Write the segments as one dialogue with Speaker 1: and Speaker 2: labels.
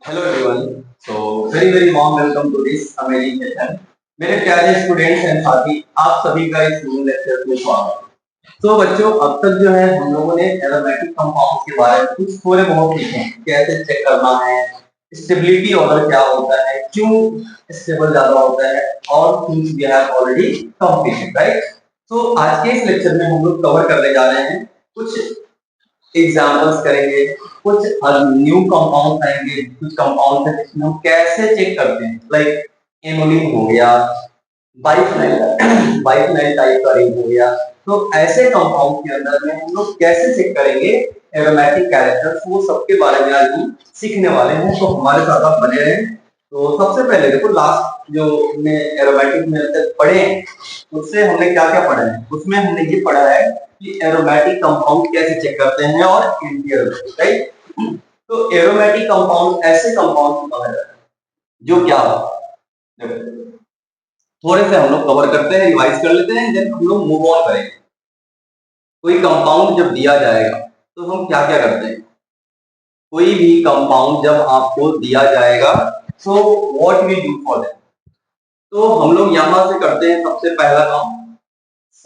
Speaker 1: Hello everyone. So very warm welcome to this amazing session. मेरे प्यारे students and साथी, आप सभी का इस जूम लेक्चर में स्वागत है। तो बच्चों, अब तक जो है हम लोगों ने एरोमेटिक कंपाउंड्स के बारे में कुछ थोड़े बहुत सीखे हैं, कैसे चेक करना है, स्टेबिलिटी ऑर्डर क्या होता है, क्यों स्टेबल ज्यादा होता है, और things we have already completed, right. तो आज के इस लेक्चर में हम लोग कवर करने जा रहे हैं कुछ एग्जाम्पल्स करेंगे, कुछ न्यू कंपाउंड आएंगे, कुछ कंपाउंड है जिसमें हम कैसे चेक करते हैं, लाइक एनोलिन हो गया, बाइफिनाइल बाइफिनाइल टाइप का रिंग हो गया। तो ऐसे कंपाउंड के अंदर में हम लोग कैसे चेक करेंगे एरोमेटिक कैरेक्टर्स, वो सबके बारे में आज हम सीखने वाले हैं। तो हमारे साथ आप बने रहें। तो सबसे पहले देखो, लास्ट जो हमने एरोमेटिक में पढ़े हैं उससे हमने क्या क्या पढ़ा है। उसमें हमने ये पढ़ा है कि एरोमेटिक कंपाउंड कैसे चेक करते हैं और एंटी एरोमेटिक, राइट। तो एरोमेटिक कंपाउंड ऐसे कंपाउंड को कहा जाता है जो क्या होता है। थोड़े से हम लोग कवर करते हैं, रिवाइज कर लेते हैं, देन हम लोग मूव ऑन करेंगे। कोई कंपाउंड जब दिया जाएगा तो हम क्या क्या करते हैं। कोई भी कंपाउंड जब आपको दिया जाएगा तो what we do for that. तो हम लोग यहां से करते हैं सबसे पहला काम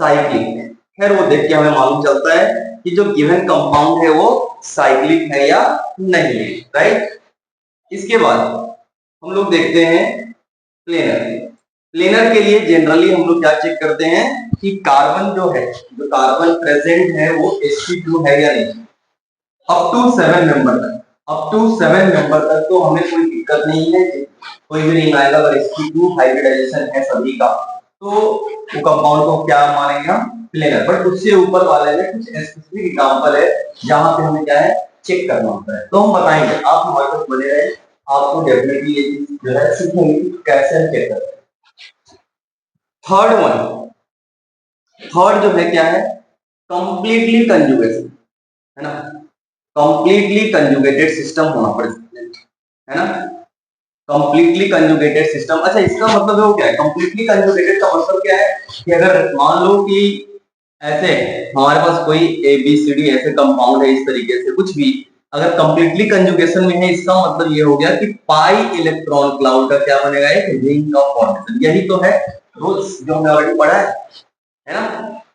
Speaker 1: साइक्लिक। खैर वो देख के हमें मालूम चलता है कि जो गिवन कंपाउंड है वो साइक्लिक है या नहीं है, राइट। इसके बाद हम लोग देखते हैं प्लेनर। प्लेनर के लिए जनरली हम लोग क्या चेक करते हैं कि कार्बन जो है, जो कार्बन प्रेजेंट है वो sp2 है या नहीं। अप टू 7 मेंबर तक, अप टू 7 मेंबर तक तो हमें कोई दिक्कत नहीं है, कोई भी नहीं आएगा। अगर sp2 हाइब्रिडाइजेशन है सभी का तो वो कंपाउंड को क्या मानेंगे हम, प्लेनर। बट उससे ऊपर वाले में कुछ स्पेसिफिक एग्जांपल है जहां पे हमें क्या है चेक करना होता है। तो हम बताएंगे, आप हमारे साथ बने रहे, आपको डेफिनेटली ये चीज जो है सीखेंगे कि कैसे हम चेक करते हैं। थर्ड वन, थर्ड जो है क्या है, कंप्लीटली कंजुगेशन, है ना। कंप्लीटली कंजुगेटेड सिस्टम होना पड़ेगा, है ना। कंप्लीटली कंजुगेटेड सिस्टम, अच्छा इसका मतलब वो क्या है, कंप्लीटली कंजुगेटेड का मतलब क्या है कि अगर मान लो कि ऐसे हमारे पास कोई ए बी सी डी ऐसे कंपाउंड है, इस तरीके से कुछ भी अगर कंप्लीटली कंजुगेशन में है, इसका मतलब ये हो गया कि पाई इलेक्ट्रॉन क्लाउड का क्या बनेगा, एक रिंग ऑफ फॉर्मेशन। यही तो है रूल्स जो हमने ऑलरेडी पढ़ा है ना।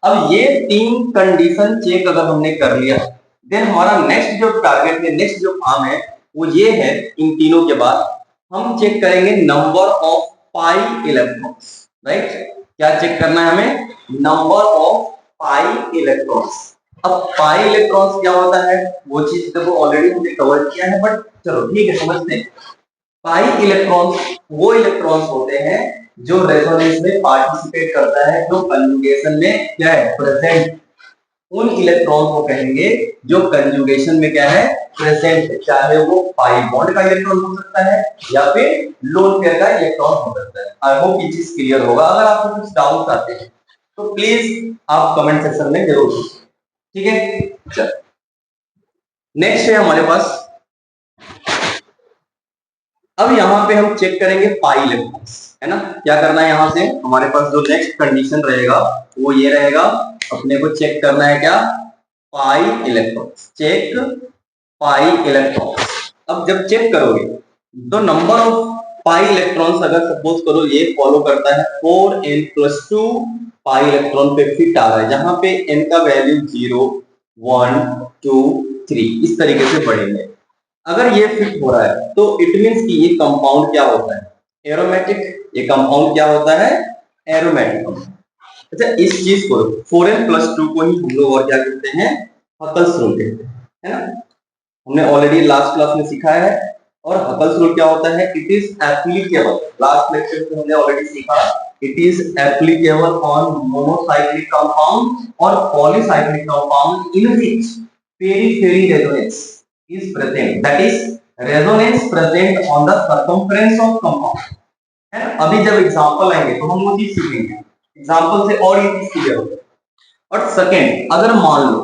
Speaker 1: अब ये तीन कंडीशन चेक अगर हमने कर लिया, देन हमारा नेक्स्ट जो टारगेट है, नेक्स्ट जो काम है वो ये है, इन तीनों के बाद हम चेक करेंगे number of pi electrons, right. क्या चेक करना है हमें, नंबर ऑफ पाई इलेक्ट्रॉन्स। अब पाई इलेक्ट्रॉन्स क्या होता है वो चीज देखो ऑलरेडी हमने कवर किया है, बट चलो ठीक है समझते हैं। पाई इलेक्ट्रॉन्स वो इलेक्ट्रॉन्स होते हैं जो रेजोनेंस में पार्टिसिपेट करता है, जो कंजुगेशन में क्या है प्रेजेंट। उन इलेक्ट्रॉन को कहेंगे जो कंजुगेशन में क्या है प्रेजेंट है, चाहे वो पाई बॉन्ड का इलेक्ट्रॉन हो सकता है या फिर लोन पेयर का इलेक्ट्रॉन हो सकता है। आई होप ये चीज क्लियर होगा। अगर आपको कुछ डाउट आते हैं तो प्लीज आप कमेंट सेक्शन में जरूर पूछिए, ठीक है। चलो नेक्स्ट है हमारे पास, अब यहाँ पे हम चेक करेंगे पाई इलेक्ट्रॉन्स, है ना। क्या करना है, यहाँ से हमारे पास जो नेक्स्ट कंडीशन रहेगा वो ये रहेगा, अपने को चेक करना है क्या, pi electrons. Check pi electrons. अब जब चेक करोगे तो नंबर ऑफ पाई इलेक्ट्रॉन्स अगर सपोज करो ये फॉलो करता है 4n+2 पाई इलेक्ट्रॉन पे फिट आ रहा है, जहां पे n का वैल्यू 0 1 2 3 इस तरीके से बढ़ेंगे। अगर ये फिट हो रहा है तो इट मींस कि ये कंपाउंड क्या होता है, एरोमेटिक। ये कंपाउंड क्या होता है, एरोमेटिक कंपाउंड। अच्छा इस चीज को 4n+2 को ही हम लोग और क्या कहते हैं, हकल्स रूल कहते हैं, है ना। हमने ऑलरेडी लास्ट क्लास में सीखा है। और हकल्स रूल क्या होता है, it is applicable, last lecture में हमने ऑलरेडी सीखा, it is applicable on monocyclic compound और polycyclic compound in which periphery resonance is present, that is resonance present on the circumference of compound, है ना। अभी जब एग्जांपल आएंगे तो हम वो चीज सीखेंगे, एग्जांपल से और ये चीज क्लियर होगी। और सेकंड, अगर मान लो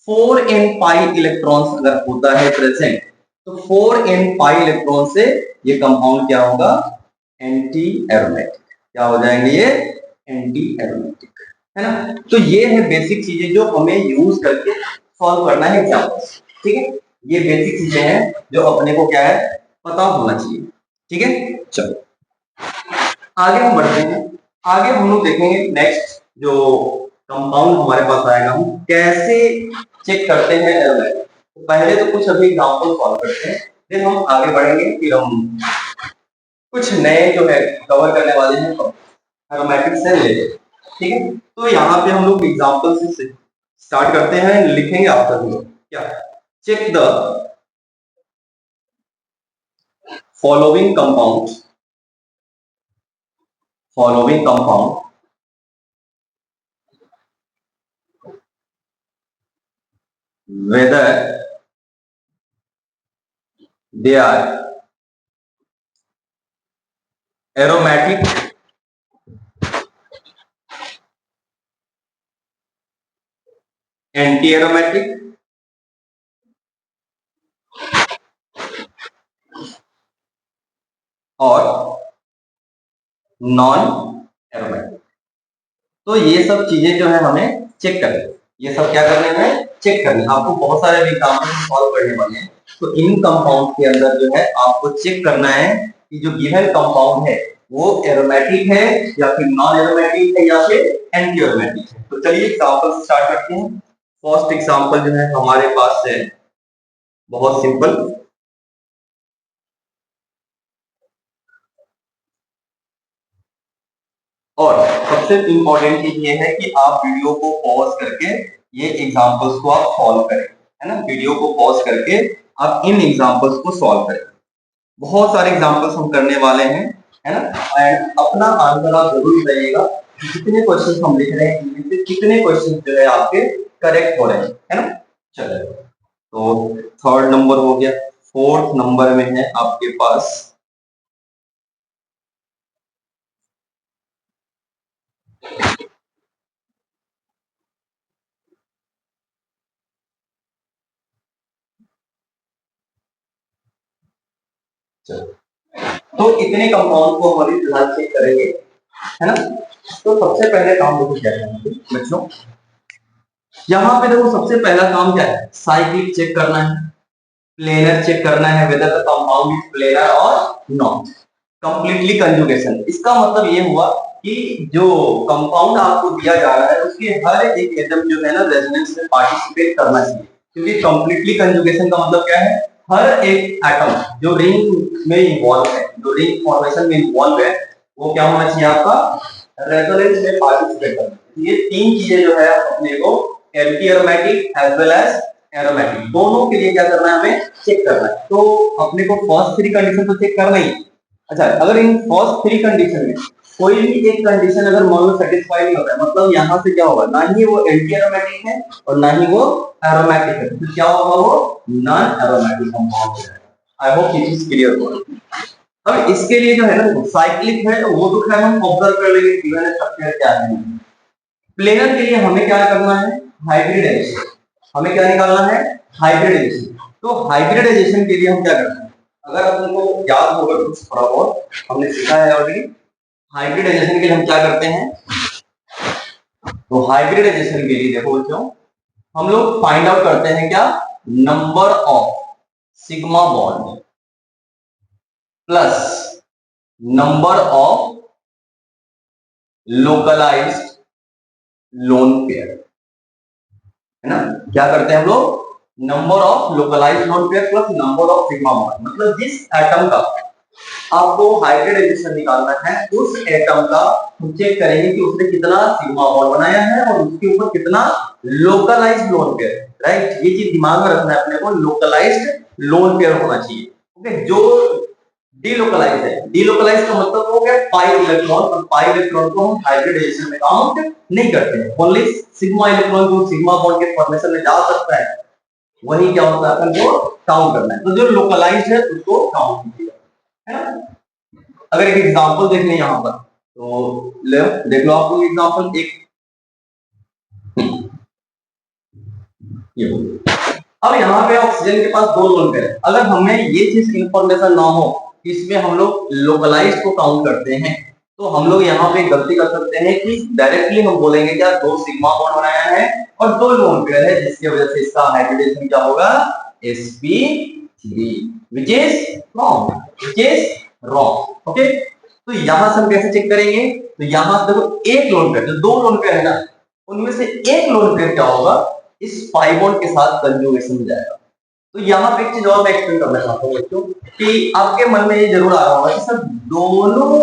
Speaker 1: 4n पाई इलेक्ट्रॉन्स अगर होता है प्रेजेंट, तो 4n पाई इलेक्ट्रॉन से ये कंपाउंड क्या होगा, एंटी एरोमेटिक। क्या हो जाएंगे ये, एंटी एरोमेटिक, है ना। तो ये है बेसिक चीजें जो हमें यूज करके सॉल्व करना है एग्जांपल्स, ठीक है। ये बेसिक चीजें हैं जो अपने को क्या है पता होना चाहिए। ठीक है, चलो आगे हम बढ़ते हैं। आगे हम लोग देखेंगे नेक्स्ट जो कंपाउंड हमारे पास आएगा, हम कैसे चेक करते हैं एरोमेटिक। तो पहले तो कुछ अभी एग्जांपल सॉल्व करते हैं, फिर हम आगे बढ़ेंगे, फिर हम कुछ नए जो है कवर करने वाले हैं एरोमेटिक से रिलेटेड। ठीक है, तो यहाँ पे हम लोग एग्जांपल से स्टार्ट करते हैं, लिखेंगे आप सभी लोग क्या, check the following compound, following compound whether they are aromatic, anti-aromatic और नॉन एरोमेटिक। तो ये सब चीजें जो है हमें चेक करनी है, ये सब क्या करने में चेक करनी है। आपको बहुत सारे एग्जाम्पल सॉल्व करने वाले हैं, तो इन कंपाउंड के अंदर जो है आपको चेक करना है कि जो गिवन कंपाउंड है वो एरोमेटिक है या फिर नॉन एरोमेटिक है या फिर एंटी एरोमेटिक है। तो चलिए एग्जाम्पल स्टार्ट करते हैं। फर्स्ट एग्जाम्पल जो है हमारे पास है बहुत सिंपल, और सबसे इंपॉर्टेंट चीज ये है कि आप वीडियो को पॉज करके ये एग्जांपल्स को आप सॉल्व करें, है ना। वीडियो को पॉज करके आप इन एग्जांपल्स को सॉल्व करें। बहुत सारे एग्जांपल्स हम करने वाले हैं, है ना। एंड अपना आंसर आप जरूर बताइएगा जितने क्वेश्चन हम लिख रहे हैं इनमें से कितने क्वेश्चन जो है आपके करेक्ट हो रहे हैं, है ना। चलिए, तो थर्ड नंबर हो गया। फोर्थ नंबर में है आपके पास तो इतने कंपाउंड को हमारी फिलहाल चेक करेंगे, है ना। तो सबसे पहले काम देखो क्या है बच्चों, यहाँ पे देखो सबसे पहला काम क्या है, साइक्लिक चेक करना है, प्लेनर चेक करना है, whether the compound is planar और नॉट, कंप्लीटली कंजुगेशन। इसका मतलब ये हुआ कि जो कंपाउंड आपको दिया जा रहा है उसके हर एक एटम जो है ना रेजोनेंस में पार्टिसिपेट करना चाहिए, क्योंकि कंप्लीटली कंजुगेशन का मतलब क्या है, हर एक एटम जो रिंग में इन्वॉल्व है, जो रिंग फॉर्मेशन में इन्वॉल्व है, वो क्या होना चाहिए आपका रेजोनेंस में पार्टिसिपेट करना। ये तीन चीजें जो है अपने को anti aromatic as well as aromatic दोनों के लिए क्या करना है, हमें चेक करना है। तो अपने को फर्स्ट थ्री कंडीशन तो चेक करना ही। अच्छा, अगर इन फर्स्ट थ्री कंडीशन में कोई भी एक कंडीशन अगर मान लो सेटिस्फाई नहीं होता है, मतलब यहाँ से क्या होगा, ना ही वो एंटी एरोमेटिक है और ना ही वो एरोमेटिक है, तो क्या होगा, वो नॉन एरोमेटिक कंपाउंड हो जाएगा। I hope this is clear हो। अब इसके लिए जो है ना साइक्लिक है, वो तो खैर हम ऑब्जर्व कर लेंगे गिवन स्ट्रक्चर क्या है। प्लेनर के लिए हमें क्या करना है, हाइब्रिडाइजेशन। हमें क्या निकालना है, हाइब्रिडाइजेशन। तो हाइब्रिडाइजेशन के लिए हम क्या करते हैं, अगर अपन को याद होगा कुछ थोड़ा बहुत हमने सीखा है ऑलरेडी, हाइब्रिडाइजेशन के लिए हम क्या करते हैं, तो हाइब्रिडाइजेशन के लिए देखो बच्चों हम लोग फाइंड आउट करते हैं क्या, number of sigma bond plus number of localized lone pair, है ना। क्या करते हैं हम लोग, number of localized lone pair plus number of sigma bond, मतलब जिस एटम का आपको हाइब्रिडाइजेशन निकालना है उस एटम का हम चेक करेंगे कि उसने कितना सिग्मा बॉन्ड बनाया है और उसके ऊपर कितना लोकलाइज्ड लोन पेयर, राइट। ये चीज दिमाग में रखना है अपने को, लोकलाइज्ड लोन पेयर होना चाहिए। ओके, जो डीलोकलाइज है, डीलोकलाइज का मतलब हो गया पाई इलेक्ट्रॉन, और पाई इलेक्ट्रॉन को हम हाइब्रिडाइजेशन में काउंट नहीं करते हैं। ओनली सिग्मा इलेक्ट्रॉन जो सिग्मा बॉन्ड के फॉर्मेशन में जा सकता है वही क्या होता है अपन को काउंट करना है। तो जो लोकलाइज्ड है उसको काउंट कीजिएगा, है ना। अगर एक एग्जांपल देख लें यहाँ पर, तो ले देख लो आपको एग्जांपल एक, ये अब यहाँ पे ऑक्सीजन के पास दो लोन पेयर है। अगर हमें ये चीज इंफॉर्मेशन ना हो इसमें हम लोग लोकलाइज को काउंट करते हैं, तो हम लोग यहाँ पे गलती कर सकते हैं कि डायरेक्टली हम बोलेंगे क्या, दो सिग्मा बॉन्ड बनाया है और दो लोन पेयर है, जिसकी वजह से इसका हाइब्रिडेशन क्या होगा, sp3, which is wrong, which is wrong. Okay, तो यहां से हम कैसे चेक करेंगे? तो यहां से देखो एक लोन पेयर, जो दो लोन पेयर है ना, उनमें से एक लोन पेयर क्या होगा, इस पाई बॉन्ड के साथ कंजुगेशन हो जाएगा। तो यहाँ पे एक चीज और मैं एक्सप्लेन करना चाहता हूँ बच्चों, कि आपके मन में ये जरूर आ रहा होगा कि सर दोनों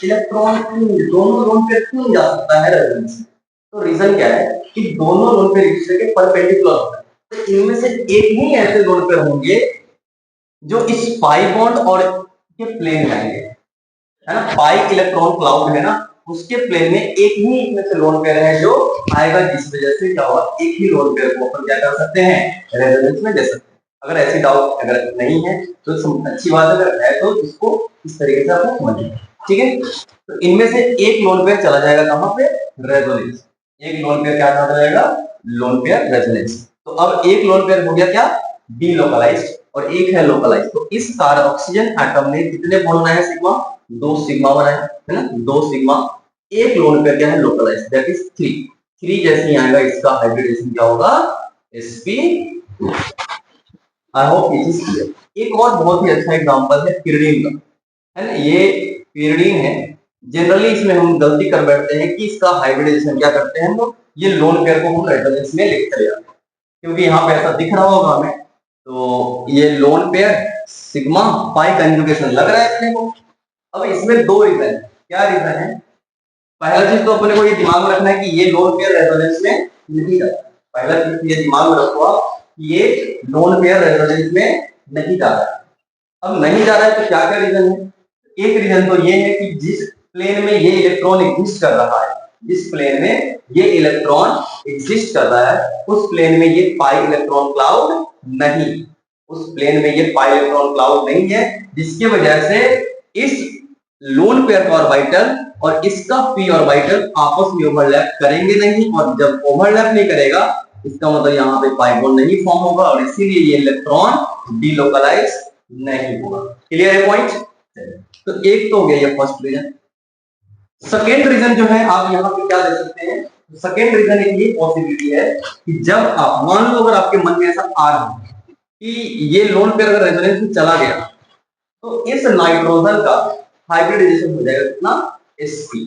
Speaker 1: इलेक्ट्रॉन, दोनों लोन पेयर क्यों जा सकता है रेजोनेंस में? तो रीजन क्या है कि दोनों लोन पेयर एक दूसरे के परपेंडिकुलर होता है, तो इनमें से एक ही ऐसे लोन पेयर होंगे जो इस पाई बॉन्ड और के प्लेन में आएंगे, है ना। पाई इलेक्ट्रॉन क्लाउड है ना, उसके प्लेन में एक ही इनमें से लोन पेयर है जो आएगा, जिस वजह से क्या होगा, एक ही लोन पेयर को अपन क्या कर सकते हैं, रेजोनेंस में दे सकते हैं। अगर ऐसी डाउट अगर नहीं है तो अच्छी बात है, अगर है तो इसको इस तरीके से आप समझिए, ठीक है। तो इनमें से एक लोन पेयर चला जाएगा कहां पे, रेजोनेंस। एक लोन पेयर क्या चला जाएगा, लोन पेयर रेजोनेंस। तो अब एक लोन पेयर हो गया क्या, डीलोकलाइज्ड, और एक है लोकलाइज्ड। तो इस ऑक्सीजन एटम ने कितने बॉन्ड बनाए, सिग्मा, दो सिग्मा बनाए, है ना, दो सिग्मा। एक लोन पेयर क्या है, लोकलाइज्ड, दैट इज 3। 3 जैसे ही आएगा, इसका हाइब्रिडेशन क्या होगा, sp2। I hope it is clear. एक और बहुत ही अच्छा एग्जांपल है pyridine का, है ना। ये pyridine है। जनरली इसमें हम गलती कर बैठते हैं कि इसका हाइब्रिडेशन क्या करते हैं हम लोग, ये लोन पेयर को हम रेजोनेंस में लिख चले जाते हैं, क्योंकि यहाँ पे ऐसा दिख रहा होगा हमें। तो ये lone pair sigma pi conjugation लग रहा है अपने को। अब इसमें दो रीजन है। क्या रीजन है? पहला चीज तो अपने को ये दिमाग में रखना है कि ये लोन पेयर रेजोनेंस में नहीं जाता। पहला चीज ये दिमाग में रखो आप, ये लोन पेयर रेजोनेंस में नहीं जा रहा है। अब नहीं जा रहा है तो क्या क्या रीजन है? एक रीजन तो ये है कि जिस प्लेन में ये इलेक्ट्रॉन एग्जिस्ट कर रहा है, जिस प्लेन में ये इलेक्ट्रॉन एग्जिस्ट कर रहा है, उस प्लेन में ये पाई इलेक्ट्रॉन क्लाउड नहीं, उस प्लेन में ये पाई इलेक्ट्रॉन क्लाउड नहीं है, जिसकी वजह से इस लोन पेयर का ऑर्बिटल और इसका पी ऑर्बिटल आपस में ओवरलैप करेंगे नहीं, और जब ओवरलैप नहीं करेगा इसका मतलब यहाँ पे पाई बॉन्ड नहीं फॉर्म होगा, और इसीलिए ये इलेक्ट्रॉन डीलोकलाइज नहीं होगा। क्लियर है पॉइंट? तो एक तो हो गया ये फर्स्ट रीजन। सेकेंड रीजन जो है आप यहाँ पे क्या दे सकते हैं, सेकेंड रीजन एक ये पॉसिबिलिटी है कि जब आप मान लो, अगर आपके मन में ऐसा आ रहा है कि ये लोन पेयर अगर रेजोनेंस में चला गया तो इस नाइट्रोजन का हाइब्रिडाइजेशन हो जाएगा कितना, sp,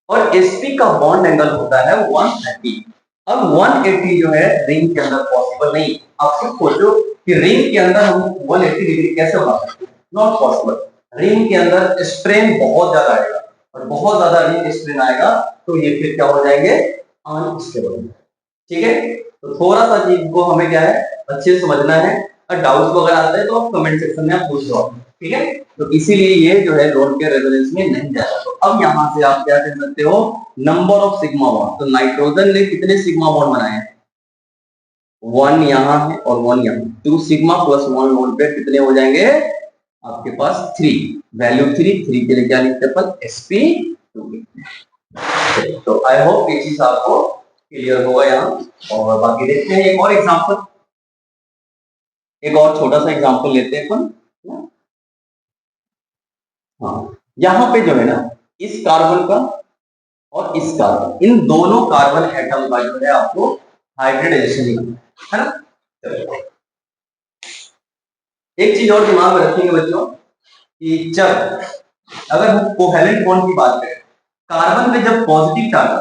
Speaker 1: और sp का बॉन्ड एंगल होता है 130। अब 180 जो है रिंग के अंदर पॉसिबल नहीं। आप खुद सोचो कि रिंग के अंदर हम 180 डिग्री कैसे बना सकते हैं, नॉट पॉसिबल। रिंग के अंदर स्ट्रेन बहुत ज्यादा आएगा, और बहुत ज्यादा रिंग स्ट्रेन आएगा तो ये फिर क्या हो जाएंगे, अनस्टेबल। ठीक है, तो थोड़ा सा चीज को हमें क्या है, अच्छे से समझना है। और डाउट्स वगैरह आते हैं तो आप कमेंट सेक्शन में आप पूछ लो, ठीक है। तो इसीलिए ये जो है लोन पेयर रेजोनेंस में नहीं जाता। तो अब यहाँ से आप क्या कह सकते हो, नंबर ऑफ सिग्मा बॉन्ड। तो नाइट्रोजन ने कितने सिग्मा बॉन्ड बनाए हैं, 1 यहाँ है और 1 यहाँ, 2 सिग्मा प्लस 1 लोन पेयर कितने हो जाएंगे आपके पास, 3। वैल्यू 3 के लिए क्या लिखते हैं अपन, sp2। तो आई होप ये चीज आपको क्लियर होगा यहाँ। और बाकी देखते हैं एक और एग्जांपल, एक और छोटा सा एग्जांपल लेते हैं अपन। हाँ, यहाँ पे जो है ना, इस कार्बन का और इस कार्बन, इन दोनों कार्बन एटम का जो है आपको हाइब्रिडाइजेशन है ना। एक चीज और दिमाग में रखेंगे बच्चों कि जब अगर हम कोवैलेंट बॉन्ड की बात करें, कार्बन पे जब पॉजिटिव चार्ज,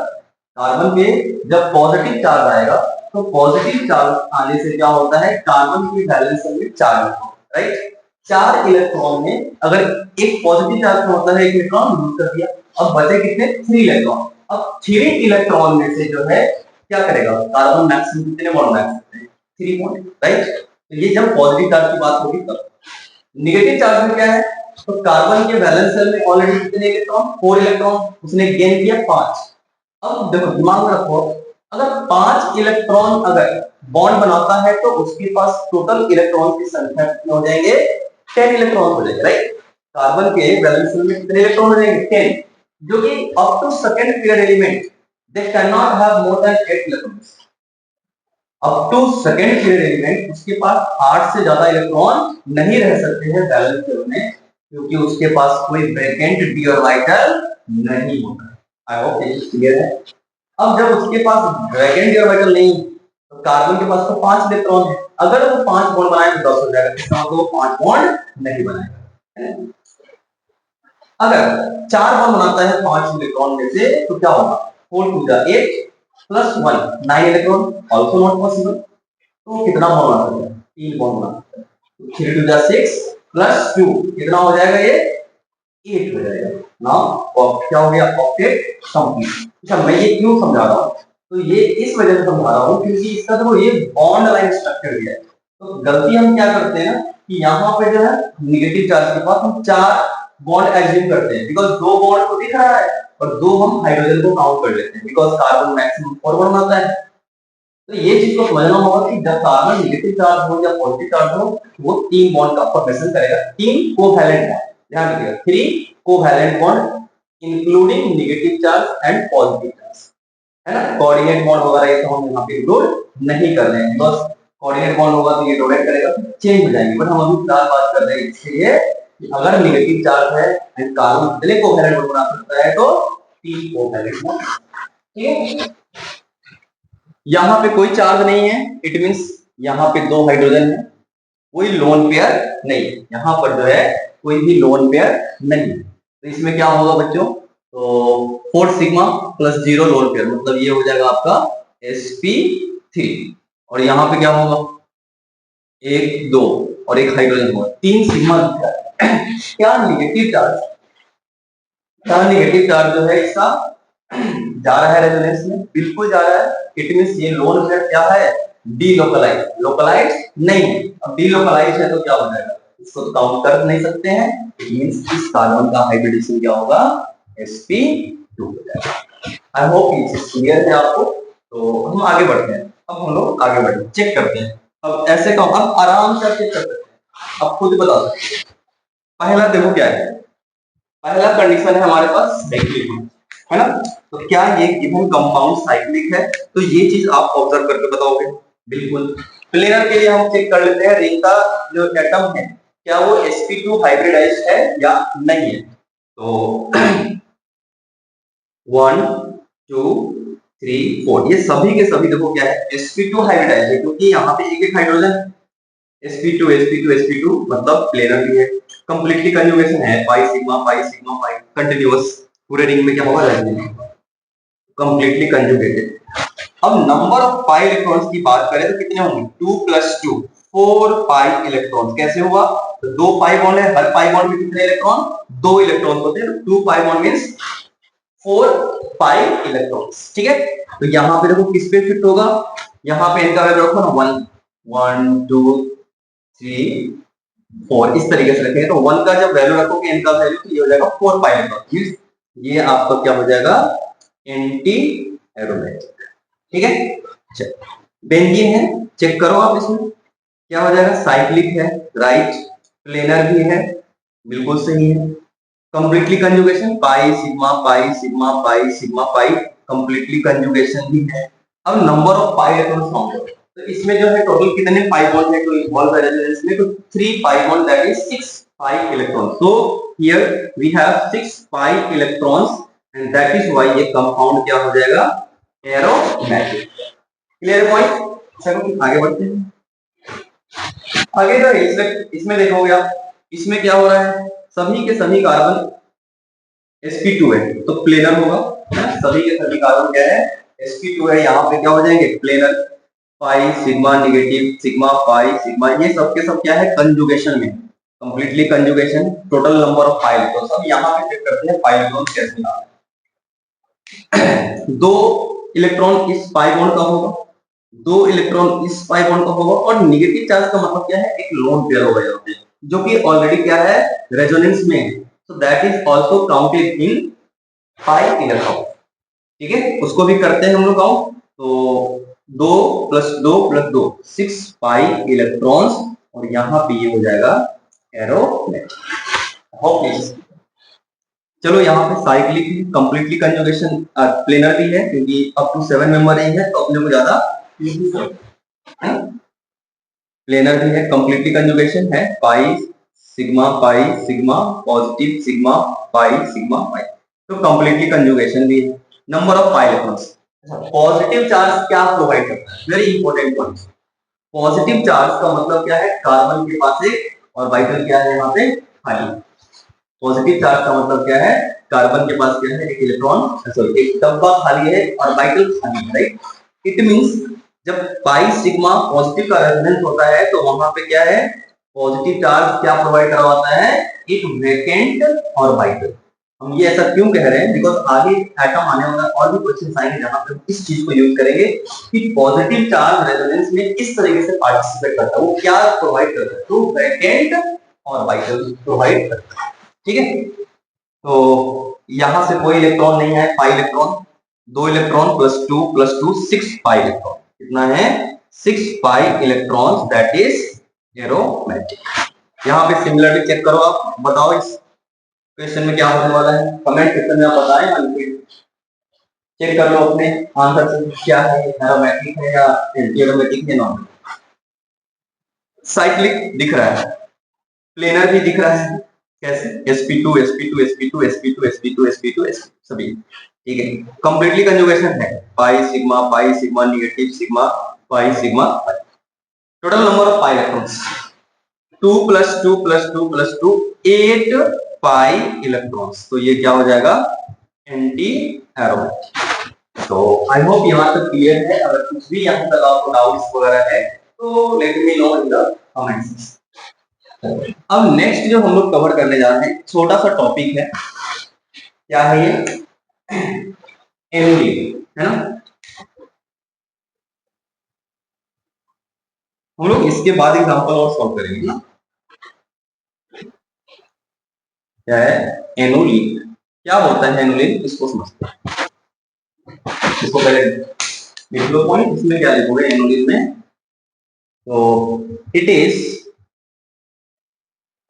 Speaker 1: कार्बन पे जब पॉजिटिव चार्ज आएगा तो पॉजिटिव चार्ज आने से क्या होता है, कार्बन की वैलेंस में चार्ज, राइट। 4 इलेक्ट्रॉन में अगर एक पॉजिटिव चार्ज होता है, एक इलेक्ट्रॉन लूज कर दिया, अब बचे कितने, 3 इलेक्ट्रॉन। अब 3 इलेक्ट्रॉन में से जो है क्या करेगा, कार्बन मैक्सिमम कितने बॉन्ड बना सकते हैं, 3 बॉन्ड, राइट। तो ये जब पॉजिटिव चार्ज की बात होगी तब। नेगेटिव चार्ज में क्या है, तो कार्बन के वैलेंस शेल में ऑलरेडी कितने इलेक्ट्रॉन, 4 इलेक्ट्रॉन, उसने गेन किया 5। अब देखो दिमाग में रखो, अगर 5 इलेक्ट्रॉन अगर बॉन्ड बनाता है तो उसके पास टोटल इलेक्ट्रॉन की संख्या कितने हो जाएंगे, 10 इलेक्ट्रॉन हो जाएंगे, राइट। कार्बन के वैलेंस शेल में कितने इलेक्ट्रॉन हो जाएंगे, 10, जो कि up to second period element they can not have more than 8 electrons. Up to second period element उसके पास 8 से ज्यादा इलेक्ट्रॉन नहीं रह सकते हैं वैलेंस शेल में, क्योंकि उसके पास कोई वैकेंट डी ऑर्बिटल नहीं होता। आई होप ये क्लियर है। अब जब उसके पास वैकेंट डी ऑर्बिटल नहीं तो कार्बन के पास तो 5 इलेक्ट्रॉन है, अगर वो 5 बॉन्ड बनाए तो 10 हो जाएगा, इसका मतलब वो 5 बॉन्ड नहीं बनाएगा। अगर 4 बॉन्ड बनाता है 5 इलेक्ट्रॉन में से तो क्या होगा, 4 to the 8 plus 1 9 electron, also not possible. तो कितना बॉन्ड बना सकता है, 3 बॉन्ड बना सकता है। 3 टू द 6 प्लस 2 कितना हो जाएगा, ये 8 हो जाएगा। नाउ क्या हो गया, ऑक्टेट कंप्लीट। अच्छा, मैं ये क्यों समझा रहा हूँ, तो ये इस वजह से समझा रहा हूँ क्योंकि इसका देखो ये बॉन्ड लाइन स्ट्रक्चर दिया है। तो गलती हम क्या करते हैं ना कि यहाँ पे जो है निगेटिव चार्ज के पास हम 4 बॉन्ड एज्यूम करते हैं, बिकॉज 2 बॉन्ड तो दिख रहा है और 2 हम हाइड्रोजन को काउंट कर लेते हैं, बिकॉज कार्बन मैक्सिमम 4 बॉन्ड बनाता है। तो ये चीज को समझना होगा कि जब कार्बन नेगेटिव चार्ज हो या पॉजिटिव चार्ज हो वो 3 बॉन्ड का फॉर्मेशन करेगा, 3 कोवैलेंट बॉन्ड, ध्यान रखिएगा 3 covalent bond including negative charge and positive charge, है ना। कोऑर्डिनेट बॉन्ड वगैरह ये तो हम यहाँ पे इंक्लूड नहीं कर रहे हैं, बस कोऑर्डिनेट बॉन्ड होगा तो ये डोनेट करेगा, चेंज हो जाएंगे। बट हम अभी फिलहाल बात कर रहे हैं इसलिए कि अगर नेगेटिव चार्ज है एंड कार्बन कितने कोवैलेंट बॉन्ड बना सकता है, तो 3 कोवैलेंट बॉन्ड, ठीक है। यहाँ पे कोई चार्ज नहीं है, इट मींस यहाँ पे 2 हाइड्रोजन है, कोई लोन पेयर नहीं है, यहाँ पर जो है कोई भी लोन पेयर नहीं है। तो इसमें क्या होगा बच्चों, तो 4 सिग्मा प्लस 0 लोन पेयर, मतलब ये हो जाएगा आपका sp3। और यहाँ पे क्या होगा, 1 2 और एक हाइड्रोजन होगा, 3 सिग्मा क्या नेगेटिव चार्ज, क्या नेगेटिव चार्ज जो है इसका जा रहा है रेजोनेंस में, बिल्कुल जा रहा है। इट मींस ये लोन पेयर क्या है, डीलोकलाइज, लोकलाइज नहीं है। अब डीलोकलाइज है तो क्या हो जाएगा, इसको तो काउंट कर नहीं सकते हैं, इट मींस इस कार्बन का हाइब्रिडेशन क्या होगा, sp2 हो जाएगा। आई होप ये चीज क्लियर है आपको। तो हम आगे बढ़ते हैं, अब हम लोग आगे बढ़ते हैं, चेक करते हैं। अब ऐसे काम अब आराम से चेक कर सकते हैं, अब खुद बता सकते हैं। पहला देखो क्या है, पहला कंडीशन है हमारे पास साइक्लिक है ना। तो क्या ये गिवन कंपाउंड साइक्लिक है, तो ये चीज आप ऑब्जर्व करके बताओगे, बिल्कुल। प्लेनर के लिए हम चेक कर लेते हैं रिंग का जो एटम है क्या वो sp2 हाइब्रिडाइज्ड है या नहीं है। तो 1 2 3 4 ये सभी के सभी देखो क्या है, sp2 हाइब्रिडाइज्ड है, क्योंकि यहाँ पे एक एक हाइड्रोजन sp2 मतलब प्लेनर भी है। कंप्लीटली कंजुगेशन है, पाई सिग्मा पाई कंटीन्यूअस, पूरे रिंग में क्या होगा, कंप्लीटली कंजुगेटेड। अब नंबर ऑफ पाई इलेक्ट्रॉन्स की बात करें तो कितने होंगे, 2 + 2 4 पाई इलेक्ट्रॉन्स। कैसे हुआ, तो 2 पाई बॉन्ड है, हर पाई बॉन्ड में कितने इलेक्ट्रॉन, 2 इलेक्ट्रॉन होते हैं, तो 2 pi bond means 4 pi electrons, ठीक है। तो यहाँ पे देखो किस पे फिट होगा, यहाँ पे इनका वैल्यू रखो ना 1 1 2 3 4 इस तरीके से रखेंगे। तो 1 का जब वैल्यू रखोगे इनका वैल्यू तो ये हो जाएगा 4 पाई इलेक्ट्रॉन, ये आपका क्या हो जाएगा, एंटी एरोमेटिक, ठीक है। अच्छा, बेंजीन है, चेक करो आप इसमें क्या हो जाएगा, साइक्लिक है, राइट, प्लेनर भी है, बिल्कुल सही है। Completely conjugation pi sigma pi sigma pi sigma pi, completely conjugation भी है। अब number of pi electrons count करो, तो इसमें जो है टोटल कितने पाई बॉन्ड है, तो इन्वॉल्व है रेजोनेंस में, तो 3 pi bond that is 6 pi electrons. So here we have 6 pi electrons and that is why ये कंपाउंड क्या हो जाएगा, एरोमेटिक। Clear point. चलो आगे बढ़ते हैं। आगे तो इसमें देखोगे आप, इसमें क्या हो रहा है, सभी के सभी कार्बन sp2 है तो प्लेनर होगा, सभी के सभी कार्बन क्या है, sp2 है, यहाँ पे क्या हो जाएंगे, planar. Pi sigma negative sigma pi sigma, ये सब के सब क्या है, कंजुगेशन में, completely conjugation. Total number of pi electron सब यहाँ पे चेक करते हैं, पाई इलेक्ट्रॉन कैसे आ रहे हैं। 2 इलेक्ट्रॉन इस पाई बॉन्ड का होगा, 2 इलेक्ट्रॉन इस पाई बॉन्ड का होगा, और नेगेटिव चार्ज का मतलब क्या है, एक लोन पेयर होगा यहाँ पे, जो कि ऑलरेडी क्या है, रेजोनेंस में है, so that is also counted in pi electron, ठीक है। उसको भी करते हैं हम लोग काउंट, तो 2 + 2 + 2 6 पाई इलेक्ट्रॉन्स, और यहाँ पे ये हो जाएगा एरोमेटिक। Hope please. चलो यहाँ पे साइक्लिक कंप्लीटली कंजुगेशन प्लेनर भी है, क्योंकि अप टू 7 मेंबर ही है, तो अपने को ज्यादा प्लेनर भी है, कंप्लीटली कंजुगेशन है, pi sigma positive sigma pi, तो कंप्लीटली कंजुगेशन भी है। Number of pi electrons, positive charge क्या प्रोवाइड करता है, very important point. Positive charge का मतलब क्या है, कार्बन के पास एक और वाइटल क्या है यहाँ पे खाली। पॉजिटिव चार्ज का मतलब क्या है, कार्बन के पास क्या है, एक इलेक्ट्रॉन, सॉरी एक डब्बा खाली है और वाइटल खाली है, राइट। इट मींस जब पाई सिग्मा पॉजिटिव का रेजोनेंस होता है तो वहां पे क्या है, पॉजिटिव चार्ज क्या प्रोवाइड करवाता है, एक वेकेंट और वाइटल। हम ये ऐसा क्यों कह रहे हैं, बिकॉज आगे एटम आने वाला और भी क्वेश्चन आएंगे जहां पे इस चीज को यूज करेंगे कि पॉजिटिव चार्ज रेजोनेंस में किस तरीके से पार्टिसिपेट करता है, वो क्या प्रोवाइड करता है, तो वेकेंट और वाइटल प्रोवाइड करता है। ठीक है, तो यहां से कोई इलेक्ट्रॉन नहीं है, pi electron, 2 electron plus two 6 pi electron, कितना है 6 pi electron, that is aromatic. यहाँ पे सिमिलरिटी चेक करो, आप बताओ इस क्वेश्चन में क्या होने वाला है, कमेंट सेक्शन में आप बताएं, चेक कर लो अपने आंसर से क्या है, एरोमेटिक है या एंटी एरोमेटिक है, नॉन। साइक्लिक दिख रहा है, प्लेनर भी दिख रहा है, कैसे sp2 sp2 sp2 sp2 sp2 sp2 सभी, ठीक है। कंप्लीटली कंजुगेशन है, pi sigma negative sigma pi sigma pi. Total number of pi electrons 2 plus 2 plus 2 plus 2 8 pi electrons, तो ये क्या हो जाएगा, एंटी एरोमेटिक। तो आई होप यहाँ तक क्लियर है, अगर कुछ भी यहाँ तक आपको डाउट्स वगैरह है तो let me know in the comments. अब नेक्स्ट जो हम लोग कवर करने जा रहे हैं, छोटा सा टॉपिक है, क्या है ये, एनुलिन, है ना। हम लोग इसके बाद एग्जांपल और सॉल्व करेंगे ना। क्या है एनुलिन, क्या होता है एनुलिन, इसको समझते हैं। इसको पहले लिख लो पॉइंट, इसमें क्या लिखोगे एनुलिन में, तो it is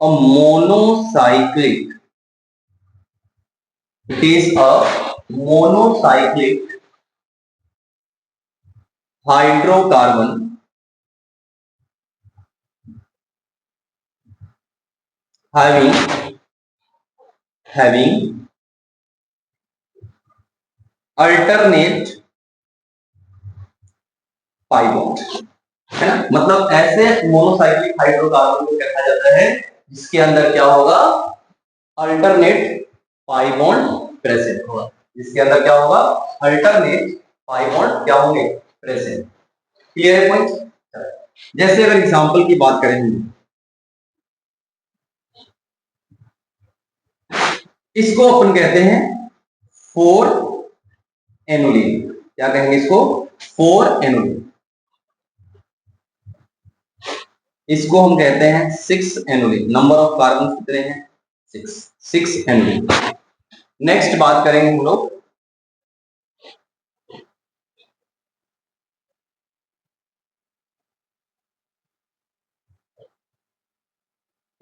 Speaker 1: a monocyclic, it is a monocyclic hydrocarbon having alternate pi bond, है ना। मतलब ऐसे मोनोसाइक्लिक हाइड्रोकार्बन को कहा जाता है जिसके अंदर क्या होगा, अल्टरनेट पाई बॉन्ड प्रेजेंट होगा, जिसके अंदर क्या होगा, अल्टरनेट पाई बॉन्ड क्या होंगे, प्रेजेंट। क्लियर है पॉइंट। जैसे अगर एग्जांपल की बात करें, इसको अपन कहते हैं 4 एनुलिन, क्या कहेंगे इसको, 4 एनुलिन। इसको हम कहते हैं 6 एनुलिन, नंबर ऑफ कार्बन कितने हैं, 6 एनुलिन। नेक्स्ट बात करेंगे हम लोग,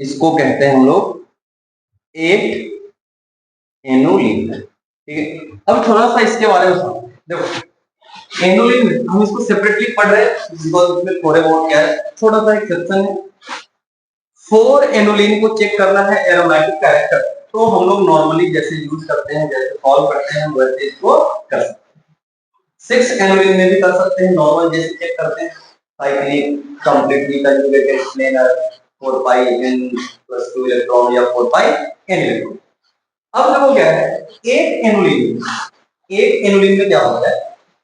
Speaker 1: इसको कहते हैं हम लोग 8 एनुलिन, ठीक है। अब थोड़ा सा इसके बारे में समझो, देखो एनुलिन में हम इसको सेपरेटली पढ़ रहे हैं बिकॉज उसमें थोड़े बहुत क्या है, छोटा सा एक्सेप्शन है। 4 एनुलिन को चेक करना है एरोमेटिक कैरेक्टर, तो हम लोग नॉर्मली जैसे यूज करते हैं, जैसे सॉल्व करते हैं, वैसे इसको कर सकते हैं। 6 एनुलिन में भी कर सकते हैं, नॉर्मल जैसे चेक करते हैं, साइक्लिक कंप्लीटली कंजुगेटेड प्लेनर 4 पाई n + 2 इलेक्ट्रॉन या 4 पाई n इलेक्ट्रॉन। अब देखो क्या है, एक एनुलिन में क्या होता है,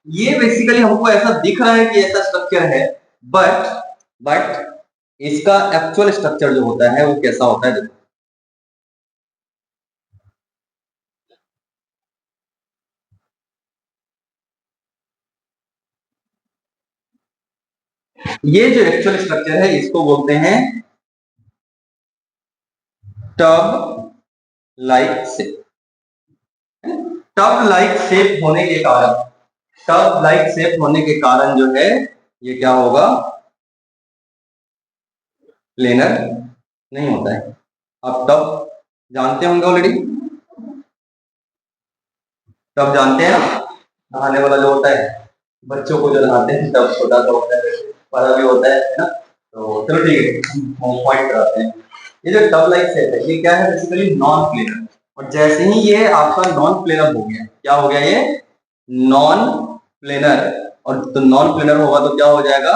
Speaker 1: ये बेसिकली हमको ऐसा दिख रहा है कि ऐसा स्ट्रक्चर है, बट इसका एक्चुअल स्ट्रक्चर जो होता है वो कैसा होता है, देखो ये जो एक्चुअल स्ट्रक्चर है इसको बोलते हैं tub like shape. Tub like shape होने के कारण, टब लाइक शेप होने के कारण जो है ये क्या होगा, प्लेनर नहीं होता है। आप टब जानते होंगे ऑलरेडी, टब जानते हैं ना, नहाने वाला जो होता है, बच्चों को जो नहाते हैं टब छोटा सा होता है, बड़ा भी होता है ना। तो चलो ठीक है, हम पॉइंट कराते हैं। ये जो टब लाइक शेप है ये क्या है, बेसिकली नॉन प्लेनर, और जैसे ही ये आपका नॉन प्लेनर हो गया, क्या हो गया ये, नॉन प्लेनर और तो नॉन प्लेनर होगा तो क्या हो जाएगा,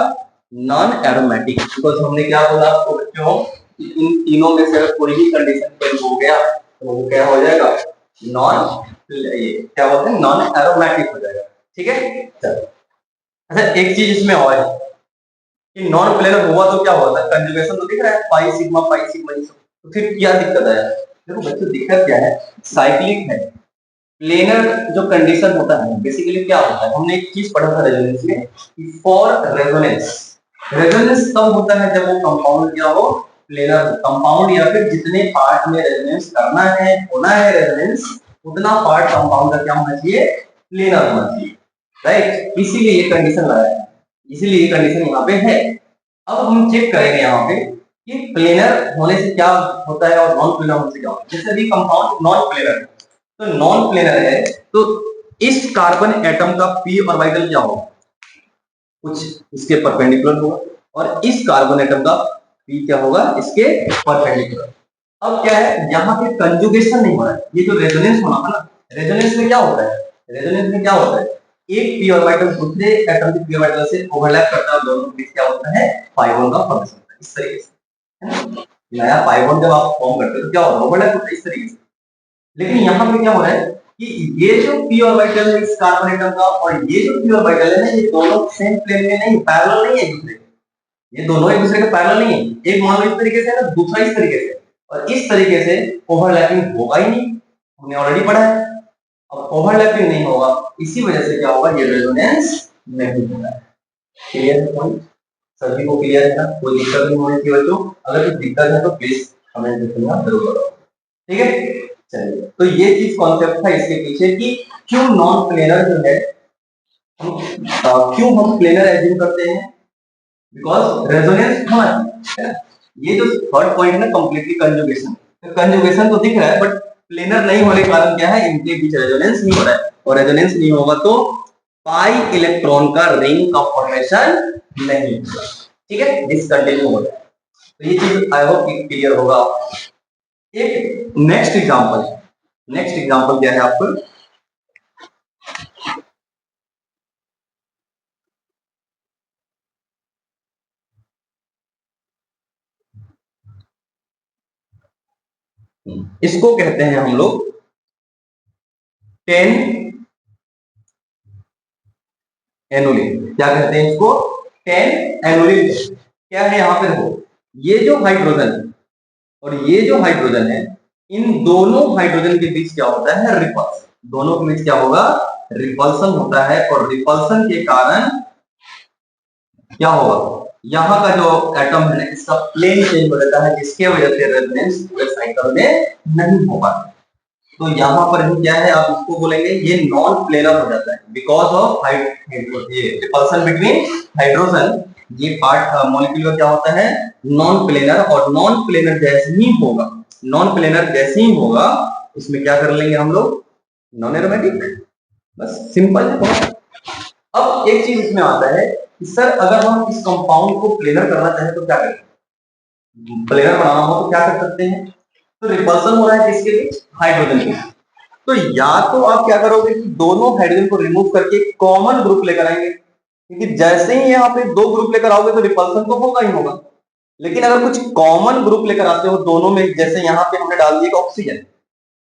Speaker 1: नॉन एरोमेटिक। बिकॉज हमने क्या बोला आपको बच्चों, इन तीनों में से अगर कोई भी कंडीशन फेल हो गया तो वो क्या हो जाएगा, नॉन, क्या बोलते हैं, नॉन एरोमेटिक हो जाएगा। ठीक है, चलो। अच्छा, एक चीज इसमें और है कि नॉन प्लेनर हुआ तो क्या होता है, कंजुगेशन तो दिख रहा है पाई सिग्मा ये सब, तो फिर क्या दिक्कत है? देखो बच्चों, दिक्कत क्या है, साइक्लिक है। प्लेनर जो कंडीशन होता है बेसिकली क्या होता है, हमने एक चीज पढ़ा था रेजोनेंस में, फॉर रेजोनेंस, रेजोनेंस तब होता है जब वो कंपाउंड क्या हो, प्लेनर हो। कंपाउंड या फिर जितने पार्ट में रेजोनेंस करना है, होना है रेजोनेंस, उतना पार्ट कंपाउंड का क्या होना चाहिए, प्लेनर होना चाहिए। राइट, इसीलिए ये कंडीशन लगाया है, इसीलिए ये कंडीशन यहाँ पे है। अब हम चेक करेंगे यहाँ पे कि प्लेनर होने से क्या होता है और नॉन प्लेनर होने से क्या होता है। जैसे अभी कंपाउंड नॉन प्लेनर है, तो नॉन प्लेनर है तो इस कार्बन एटम का पी ऑर्बिटल क्या होगा, कुछ इसके परपेंडिकुलर होगा, और इस कार्बन एटम का पी क्या होगा, इसके परपेंडिकुलर। अब क्या है, यहाँ पे कंजुगेशन नहीं हो रहा है, ये जो रेजोनेंस होना था ना, रेजोनेंस में क्या होता है, रेजोनेंस में क्या होता है, एक पी ऑर्बिटल दूसरे एटम के पी ऑर्बिटल से ओवरलैप करता है, दोनों के बीच क्या होता है, पाई बॉन्ड का फॉर्मेशन होता है, इस तरीके से, है ना? नया पाई बॉन्ड जब आप फॉर्म करते हो तो क्या होता है, ओवरलैप होता है इस तरीके से। लेकिन यहाँ पे क्या हो रहा है कि ये जो पी ऑर्बिटल है इस कार्बन एटम का और ये जो पी ऑर्बिटल है ना, ये दोनों सेम प्लेन में नहीं, पैरेलल नहीं है एक दूसरे के, ये दोनों एक दूसरे के पैरेलल नहीं है। एक मान लो इस तरीके से है ना, दूसरा इस तरीके से, और इस तरीके से ओवरलैपिंग होगा ही नहीं, हमने ऑलरेडी पढ़ा है। अब ओवरलैपिंग नहीं होगा, इसी वजह से क्या होगा, ये रेजोनेंस नहीं होगा। क्लियर है पॉइंट, सभी को क्लियर है ना, कोई दिक्कत नहीं होनी चाहिए बच्चों। अगर कोई दिक्कत है तो प्लीज कमेंट सेक्शन में जरूर बताओ। ठीक है, चलिए, तो ये चीज कॉन्सेप्ट था इसके पीछे कि क्यों नॉन प्लेनर जो है, क्यों हम प्लेनर एज्यूम करते हैं, बिकॉज रेजोनेंस होना चाहिए, है ना। ये जो थर्ड पॉइंट है कंप्लीटली कंजुगेशन, तो कंजुगेशन तो दिख रहा है बट प्लेनर नहीं होने के कारण क्या है, इनके बीच रेजोनेंस नहीं हो रहा है, और रेजोनेंस नहीं होगा तो पाई इलेक्ट्रॉन का रिंग का फॉर्मेशन नहीं होगा। ठीक है, डिसकंटिन्यू हो रहा है। तो ये चीज आई होप क्लियर होगा। एक नेक्स्ट एग्जांपल, नेक्स्ट एग्जांपल क्या है आपको, इसको कहते हैं हम लोग 10 एनुलिन। क्या कहते हैं इसको, 10 एनुलिन। क्या है यहाँ पे, देखो ये जो हाइड्रोजन और ये जो हाइड्रोजन है, इन दोनों हाइड्रोजन के बीच क्या होता है, रिपल्सन। दोनों के बीच क्या होगा, रिपल्सन होता है, और रिपल्सन के कारण क्या होगा, यहाँ का जो एटम है इसका प्लेन चेंज हो जाता है, जिसके वजह से रेजोनेंस पूरे साइकिल में नहीं हो पाता। तो यहाँ पर भी क्या है, आप इसको बोलेंगे ये नॉन प्लेनर हो जाता है, बिकॉज ऑफ ये रिपल्सन बिटवीन हाइड्रोजन। ये पार्ट मॉलिक्यूल का क्या होता है, नॉन प्लेनर, और नॉन प्लेनर जैसे ही होगा, नॉन प्लेनर जैसे ही होगा उसमें क्या कर लेंगे हम लोग, नॉन एरोमेटिक। बस सिंपल है बहुत। अब एक चीज इसमें आता है कि सर अगर हम इस कंपाउंड को प्लेनर करना चाहें तो क्या करें, प्लेनर बनाना हो तो क्या कर सकते हैं, तो रिपल्सन हो रहा है किसके बीच, हाइड्रोजन के। तो या तो आप क्या करोगे कि दोनों हाइड्रोजन को रिमूव करके कॉमन ग्रुप लेकर आएंगे, क्योंकि जैसे ही यहाँ पे दो ग्रुप लेकर आओगे तो रिपल्सन तो होगा ही होगा। लेकिन अगर कुछ कॉमन ग्रुप लेकर आते हो दोनों में, जैसे यहाँ पे हमने डाल दिया ऑक्सीजन,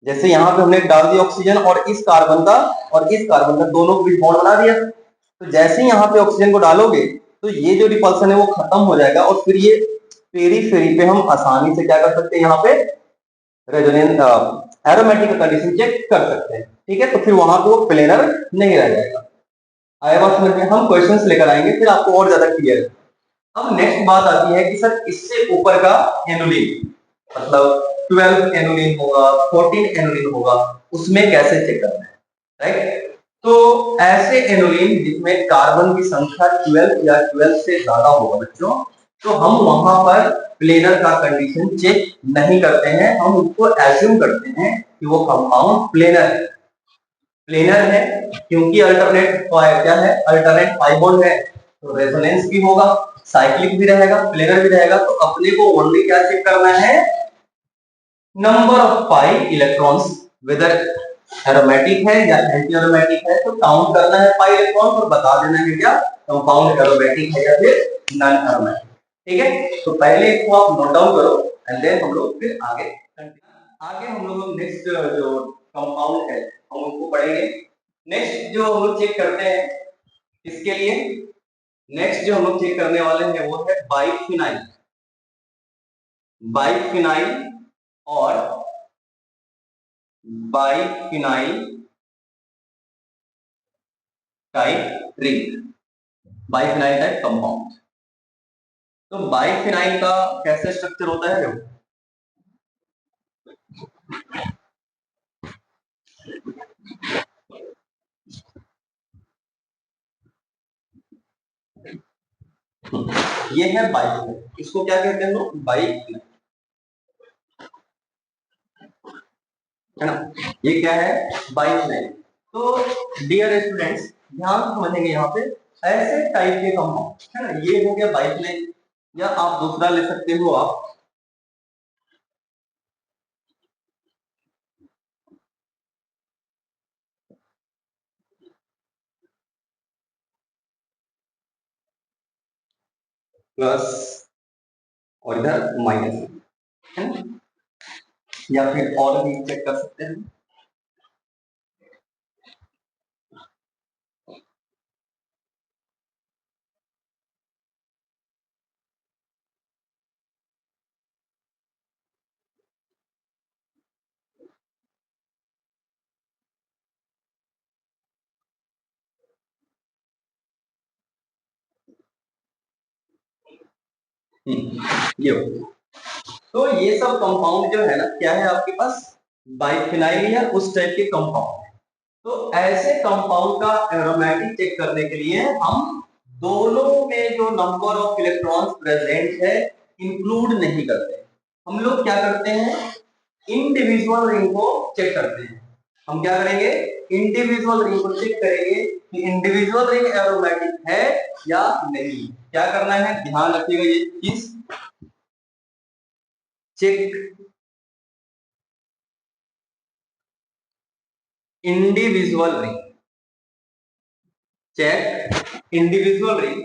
Speaker 1: जैसे यहाँ पे हमने डाल दिया ऑक्सीजन और इस कार्बन का और इस कार्बन का दोनों के बीच बॉन्ड बना दिया, तो जैसे ही यहाँ पे ऑक्सीजन को डालोगे तो ये जो रिपल्सन है वो खत्म हो जाएगा, और फिर ये पेरीफेरी पे हम आसानी से क्या कर सकते हैं, यहाँ पे रेजोनेंस एरोमेटिक कंडीशन चेक कर सकते हैं। ठीक है, तो फिर वहां पे वो प्लेनर नहीं रह जाएगा। आया बात समझ में, हम क्वेश्चंस लेकर आएंगे फिर आपको और ज्यादा क्लियर है। अब नेक्स्ट बात आती है कि सर इससे ऊपर का एनुलिन, मतलब 12 एनुलिन होगा, 14 एनुलिन होगा, उसमें कैसे चेक करना है, राइट। तो ऐसे एनुलिन जिसमें कार्बन की संख्या 12 या 12 से ज्यादा होगा बच्चों, तो हम वहां पर प्लेनर का कंडीशन चेक नहीं करते हैं, हम उसको एज्यूम करते हैं कि वो कंपाउंड प्लेनर है। प्लेनर है क्योंकि अल्टरनेट क्या है, अल्टरनेट पाई बॉन्ड है, तो रेजोनेंस भी होगा, साइक्लिक भी रहेगा, प्लेनर भी रहेगा। तो अपने को ओनली क्या चेक करना है, number of pi electrons, whether aromatic है या एंटी एरोमेटिक है, तो काउंट करना है पाई इलेक्ट्रॉन और बता देना है क्या कंपाउंड एरोमेटिक है या फिर नॉन एरोमेटिक। ठीक है, तो पहले इसको आप नोट डाउन करो एंड देन हम लोग फिर आगे आगे हम लोग नेक्स्ट जो कंपाउंड है हम उसको पढ़ेंगे। नेक्स्ट जो हम लोग चेक करते हैं इसके लिए, नेक्स्ट जो हम लोग चेक करने वाले हैं वो है बाइफिनाइल। बाइफिनाइल और biphenyl type ring, biphenyl type compound. तो बाइफिनाइल का कैसे स्ट्रक्चर होता है देखो, ये है बाइफिनाइल, इसको क्या कहते हैं लोग बाइफिनाइल, है ना, ये क्या है बाइफिनाइल। तो डियर स्टूडेंट्स ध्यान समझेंगे यहाँ पे, ऐसे टाइप के कंपाउंड है ना, ये हो गया बाइफिनाइल, या आप दूसरा ले सकते हो आप प्लस और इधर माइनस, है ना, या फिर और भी चेक कर सकते हैं। ये हो, तो ये सब कंपाउंड जो है ना क्या है आपके पास बाइफिनाइल या उस टाइप के कंपाउंड। तो ऐसे कंपाउंड का एरोमेटिक चेक करने के लिए हम दोनों में जो नंबर ऑफ इलेक्ट्रॉन्स प्रेजेंट है इंक्लूड नहीं करते, हम लोग क्या करते हैं इंडिविजुअल रिंग को चेक करते हैं। हम क्या करेंगे इंडिविजुअल रिंग को चेक करेंगे कि इंडिविजुअल रिंग एरोमेटिक है या नहीं। क्या करना है ध्यान रखिएगा ये चीज, check individual ring, check individual ring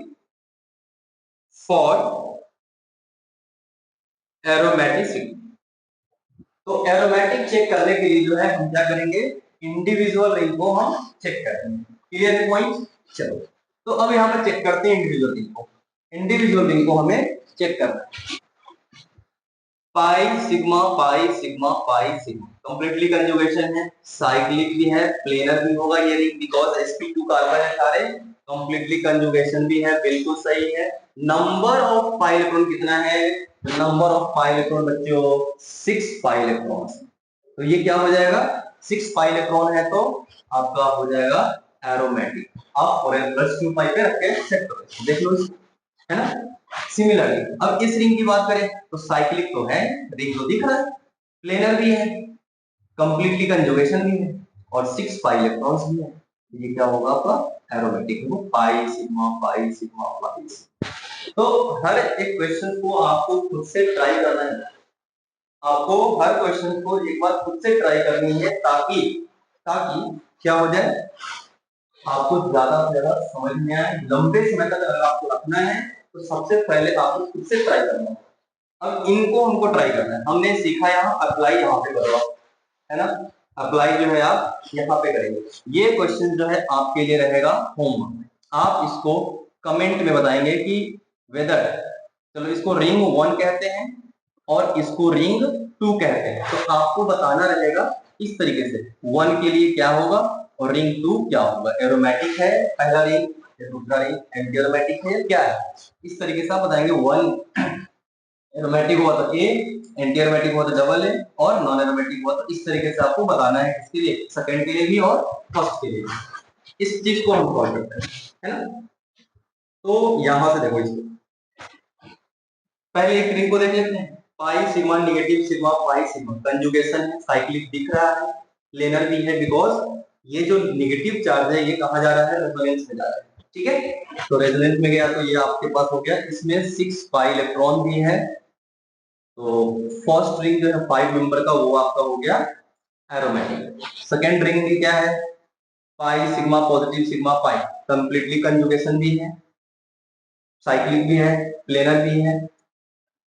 Speaker 1: for aromaticity. तो एरोमेटिक चेक करने के लिए जो है हम क्या करेंगे इंडिविजुअल रिंग को हम चेक करेंगे। क्लियर है पॉइंट, चलो तो अब यहाँ पर चेक करते हैं इंडिविजुअल रिंग को। इंडिविजुअल रिंग को हमें चेक करना है, pi sigma pi sigma pi sigma completely conjugation है, साइक्लिक भी है, प्लेनर भी होगा ये रिंग बिकॉज sp2 कार्बन है सारे, कंप्लीटली कंजुगेशन भी है, बिल्कुल सही है। नंबर ऑफ पाई इलेक्ट्रॉन कितना है, नंबर ऑफ पाई इलेक्ट्रॉन बच्चों 6 पाई इलेक्ट्रॉन, तो ये क्या हो जाएगा 6 पाई इलेक्ट्रॉन है तो आपका हो जाएगा एरोमेटिक। आप और प्लस 2 पाई पे रख के चेक करो देख लो, है ना। सिमिलरली अब इस रिंग की बात करें तो साइक्लिक तो है, रिंग तो दिख रहा है, प्लेनर भी है, कंप्लीटली कंजुगेशन भी है और 6 पाई इलेक्ट्रॉन्स भी है, ये क्या होगा आपका एरोमेटिक हो pi sigma pi sigma pi. तो हर एक क्वेश्चन को आपको खुद से ट्राई करना है, आपको हर क्वेश्चन को एक बार खुद से ट्राई करनी है ताकि ताकि क्या हो जाए आपको ज्यादा से ज्यादा समझ में आए। लंबे समय तक अगर आपको रखना है तो सबसे पहले आपको खुद से ट्राई करना है। अब इनको हमको ट्राई करना है, हमने सीखा यहाँ अप्लाई यहाँ पे करो, है ना, अप्लाई जो है आप यहाँ पे करेंगे। ये क्वेश्चन जो है आपके लिए रहेगा होमवर्क, आप इसको कमेंट में बताएंगे कि वेदर, चलो इसको रिंग 1 कहते हैं और इसको रिंग 2 कहते हैं, तो आपको बताना रहेगा इस तरीके से 1 के लिए क्या होगा और रिंग 2 क्या होगा, एरोमेटिक है पहला रिंग या दूसरा रिंग एंटी एरोमेटिक है क्या है, इस तरीके से आप बताएंगे। 1 एरोमेटिक हुआ तो ए, एंटी एरोमेटिक हुआ तो डबल ए और नॉन एरोमेटिक हुआ तो इस तरीके से आपको बताना है, इसके लिए सेकंड के लिए भी और फर्स्ट के लिए भी। इस चीज को हम कॉल करते हैं, है ना। तो यहां से देखो इसको पहले एक रिंग को देख लेते हैं, pi sigma negative sigma pi sigma conjugation है, साइक्लिक दिख रहा है, प्लेनर भी है बिकॉज ये जो नेगेटिव चार्ज है ये कहां जा रहा है रेजोनेंस में जा रहा है, ठीक है। तो रेजोनेंस में गया तो ये आपके पास हो गया, इसमें 6 पाई इलेक्ट्रॉन भी है, तो फर्स्ट रिंग जो है 5 नंबर का वो आपका हो गया एरोमेटिक। सेकेंड रिंग भी क्या है, pi sigma positive sigma pi, completely conjugation भी है, साइक्लिक भी है, प्लेनर भी है,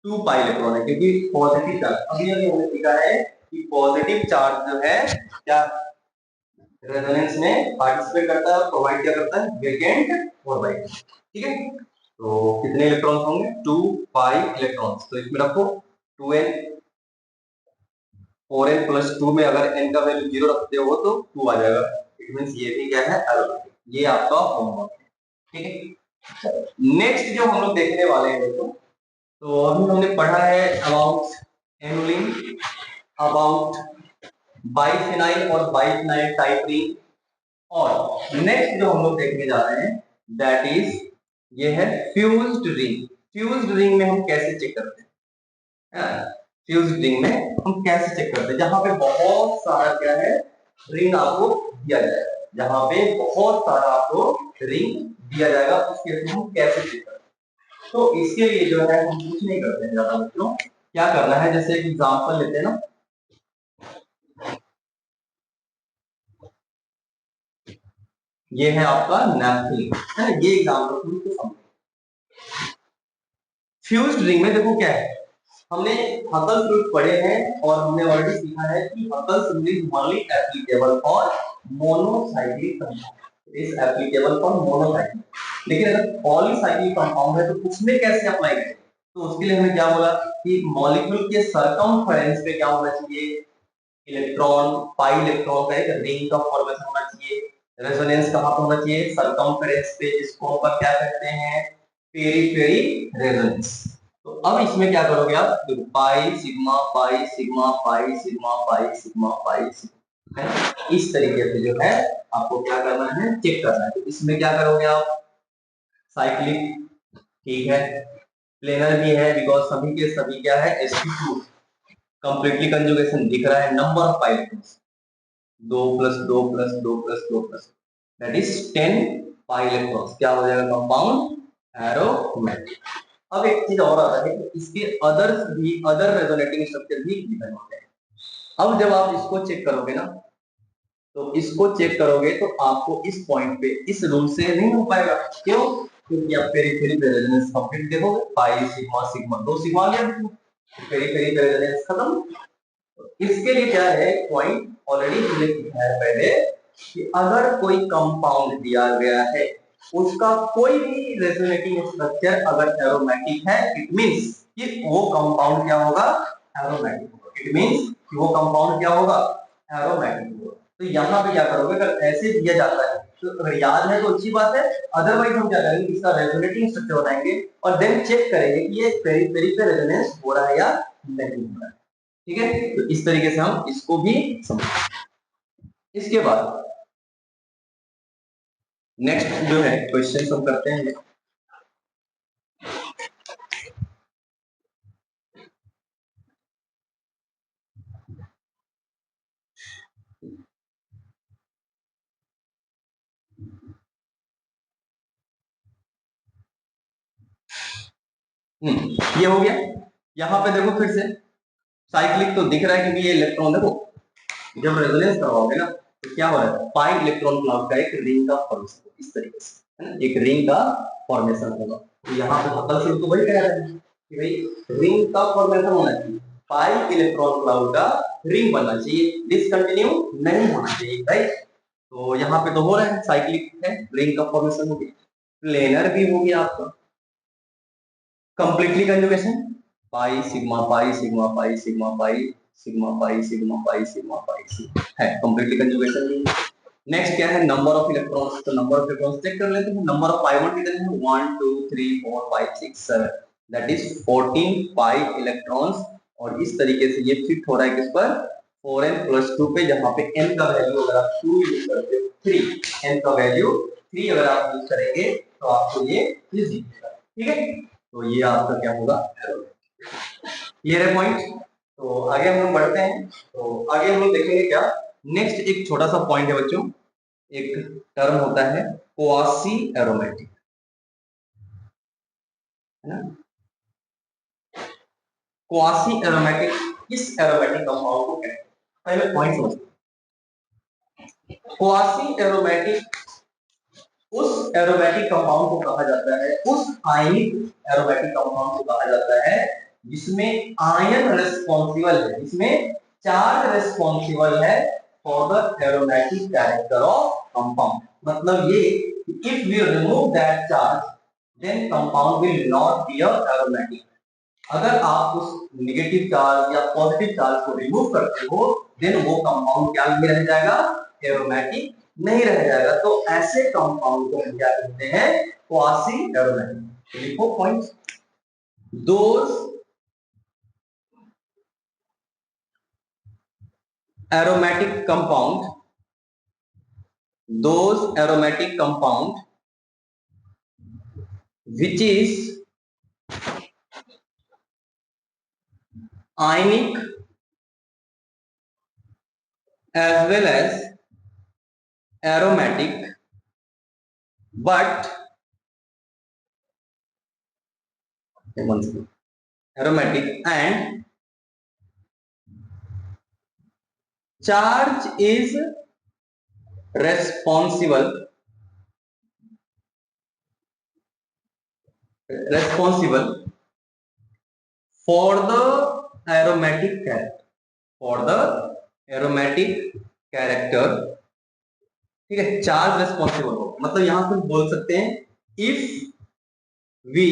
Speaker 1: 2 पाई इलेक्ट्रॉन है क्योंकि पॉजिटिव चार्ज, अभी अभी हमने सीखा है कि पॉजिटिव चार्ज जो है क्या रेजोनेंस में पार्टिसिपेट करता है और प्रोवाइड क्या करता है, वेकेंट ऑर्बिट। ठीक है, तो कितने इलेक्ट्रॉन्स होंगे, 2 पाई इलेक्ट्रॉन्स। तो इसमें रखो 2n, 4n प्लस 2 में अगर n का वैल्यू 0 रखते हो तो 2 आ जाएगा। इट मींस ये भी क्या है, एरोमेटिक। ये आपका होमवर्क है। ठीक है, नेक्स्ट जो हम लोग देखने वाले हैं दोस्तों, तो अभी हमने पढ़ा है अबाउट एनुलिन, अबाउट बाइफेनाइल और बाइफेनाइल टाइप रिंग, और नेक्स्ट जो हम लोग देखने जा रहे हैं दैट इज ये है फ्यूज्ड रिंग। फ्यूज्ड रिंग में हम कैसे चेक करते हैं, फ्यूज्ड रिंग में हम कैसे चेक करते हैं, जहां पे बहुत सारा क्या है रिंग आपको दिया जाएगा, जहां पे बहुत सारा आपको रिंग दिया जाएगा, उस केस में हम कैसे चेक करते हैं। तो इसके लिए जो है हम कुछ नहीं करते हैं ज्यादा बच्चों, क्या करना है, जैसे एक एग्जांपल लेते हैं ना, ये है आपका नैपकिन है, ये एग्जांपल तुमको समझ। फ्यूज्ड रिंग में देखो क्या है, हमने हकल फ्लूइड पढ़े हैं और हमने ऑलरेडी सीखा है कि Huckel fluid is only applicable for monocyclic compound, is applicable for monocyclic. लेकिन अगर पॉलीसाइक्लिक कंपाउंड है तो उसमें कैसे अप्लाई करें, तो उसके लिए हमने क्या बोला कि मॉलिक्यूल के सरकमफेरेंस पे क्या होना चाहिए, इलेक्ट्रॉन, पाई इलेक्ट्रॉन का एक रिंग का फॉर्मेशन होना चाहिए। रेजोनेंस कहां पर होना चाहिए, सरकमफेरेंस पे, जिसको अपन क्या कहते हैं, पेरीफेरी रेजोनेंस। तो अब इसमें क्या करोगे आप, देखो pi sigma pi sigma pi sigma pi sigma pi sigma, है इस तरीके से जो है आपको क्या करना है, चेक करना है। तो इसमें क्या करोगे आप, साइक्लिक, ठीक है, प्लेनर भी है बिकॉज सभी के सभी क्या है sp2, कंप्लीटली कंजुगेशन दिख रहा है, number of pi electrons 2 plus 2 plus 2 plus 2 plus, that is 10 pi electrons, क्या हो जाएगा, कंपाउंड एरोमेटिक। अब एक चीज और आता है कि इसके अदर्स भी, अदर रेजोनेटिंग स्ट्रक्चर भी गिवन होते हैं। अब जब आप इसको चेक करोगे ना, तो इसको चेक करोगे तो आपको इस पॉइंट पे इस रूल से नहीं हो पाएगा, क्यों, क्योंकि आप पेरीफेरी पे रेजोनेंस कंप्लीट देखोगे, पाई सिग्मा सिग्मा, दो सिग्मा आ गया, पेरीफेरी पे रेजोनेंस खत्म। इसके लिए क्या है, पॉइंट ऑलरेडी हमने लिखा है पहले कि अगर कोई कंपाउंड दिया गया है, उसका कोई भी रेजोनेटिंग स्ट्रक्चर अगर एरोमेटिक है, इट मींस कि वो कंपाउंड क्या होगा, एरोमेटिक होगा। इट मींस कि वो कंपाउंड क्या होगा, एरोमेटिक होगा। तो यहाँ पे क्या करोगे, अगर ऐसे दिया जाता है तो अगर याद है तो अच्छी बात है, अदरवाइज हम क्या करेंगे, इसका रेजोनेटिंग स्ट्रक्चर बनाएंगे और देन चेक करेंगे कि ये पेरीफेरी पे रेजोनेंस हो रहा है या नहीं हो रहा है। ठीक है, तो इस तरीके से हम इसको भी समझें। इसके बाद नेक्स्ट जो है क्वेश्चन हम करते हैं। ये हो गया, यहाँ पे देखो फिर से साइक्लिक तो दिख रहा है क्योंकि ये इलेक्ट्रॉन देखो, जब रेजोनेंस करवाओगे ना तो क्या हो रहा है, पाई इलेक्ट्रॉन क्लाउड का एक रिंग का फॉर्मेशन इस तरीके से, है ना, एक रिंग का फॉर्मेशन होगा। तो यहाँ पे हकल फिर तो वही कह रहे हैं कि भाई रिंग का फॉर्मेशन होना चाहिए, पाई इलेक्ट्रॉन क्लाउड का रिंग बनना चाहिए, डिसकंटिन्यू नहीं होना चाहिए, राइट। तो यहाँ पे तो हो रहा है, साइक्लिक है, रिंग का फॉर्मेशन हो गया, प्लेनर भी हो गया आपका, completely conjugation, pi sigma pi sigma pi sigma pi sigma pi sigma pi sigma pi है, कंप्लीटली कंजुगेशन भी। नेक्स्ट क्या है, नंबर ऑफ इलेक्ट्रॉन्स, तो नंबर ऑफ इलेक्ट्रॉन्स चेक कर लेते हैं। नंबर ऑफ पाई बॉन्ड कितने हैं, 1 2 3 4 5 6 7, दैट इज 14 पाई इलेक्ट्रॉन्स। और इस तरीके से ये फिट हो रहा है किस पर, 4n प्लस 2 पे, जहां पे n का वैल्यू अगर आप 2 यूज करते हो, 3 n का वैल्यू 3 अगर आप यूज करेंगे तो आपको ये चीज दिखेगा। ठीक है, तो ये आपका क्या होगा, क्लियर है पॉइंट। तो आगे हम लोग बढ़ते हैं, तो आगे हम लोग देखेंगे क्या, नेक्स्ट एक छोटा सा पॉइंट है बच्चों, एक टर्म होता है क्वासी एरोमेटिक, है ना। क्वासी एरोमेटिक, किस एरोमेटिक कंपाउंड को कहते हैं, पहले पॉइंट समझते हैं। क्वासी एरोमेटिक उस एरोमेटिक कंपाउंड को कहा जाता है, उस आयनिक एरोमेटिक कंपाउंड को कहा जाता है जिसमें आयन रेस्पॉन्सिबल है, जिसमें चार्ज रेस्पॉन्सिबल है for the aromatic character of compound. मतलब ये if we remove that charge then compound will not be aromatic. अगर आप उस नेगेटिव चार्ज या पॉजिटिव चार्ज को रिमूव करते हो देन वो कंपाउंड क्या नहीं रह जाएगा, एरोमेटिक नहीं रह जाएगा। तो ऐसे कंपाउंड को हम क्या कहते हैं, क्वासी एरोमेटिक। लिखो points, those aromatic compound, those aromatic compound which is ionic as well as aromatic but aromatic and charge is responsible for the aromatic character, for the aromatic character। ठीक है, charge responsible हो मतलब यहां पर बोल सकते हैं if we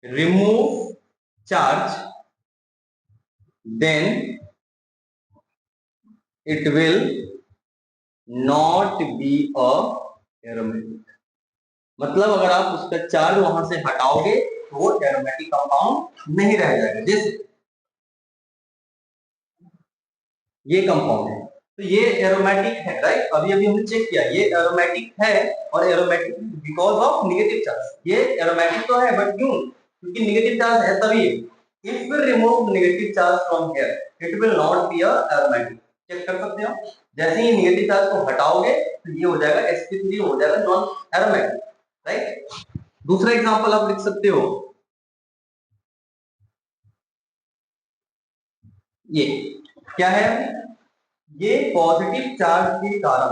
Speaker 1: remove charge then it will not be a aromatic। मतलब अगर आप उसका चार्ज वहां से हटाओगे तो वो एरोमेटिक कंपाउंड नहीं रह जाएगा। जैसे ये कंपाउंड है तो ये एरोमेटिक है, राइट। अभी अभी हमने चेक किया ये एरोमेटिक है और aromatic because of negative charge. ये एरोमेटिक तो है बट क्यों, क्योंकि नेगेटिव चार्ज है तभी। If we remove negative charge from here it will not be aromatic. Check कर सकते हो, जैसे ही नेगेटिव चार्ज को हटाओगे तो ये हो जाएगा sp3 हो जाएगा नॉन एरोमेटिक, राइट। दूसरा एग्जांपल आप लिख सकते हो, ये क्या है, ये पॉजिटिव चार्ज के कारण,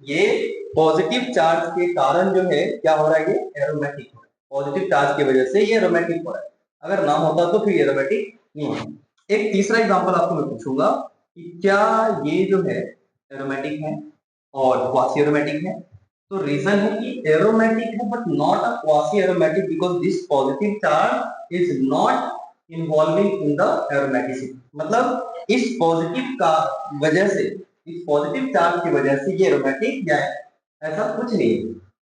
Speaker 1: ये पॉजिटिव चार्ज के कारण जो है क्या हो रहा है, ये एरोमेटिक हो रहा है। पॉजिटिव चार्ज की वजह से ये एरोमेटिक हो रहा है, अगर ना होता तो फिर एरोमेटिक नहीं होता। एक तीसरा एग्जांपल आपको मैं पूछूंगा कि क्या ये जो है एरोमेटिक है और क्वासी एरोमेटिक है। तो रीजन है कि एरोमेटिक है but not a quasi aromatic because this positive charge is not involving in the aromaticity. मतलब इस पॉजिटिव का वजह से, इस पॉजिटिव चार्ज की वजह से ये एरोमेटिक या ऐसा कुछ नहीं है।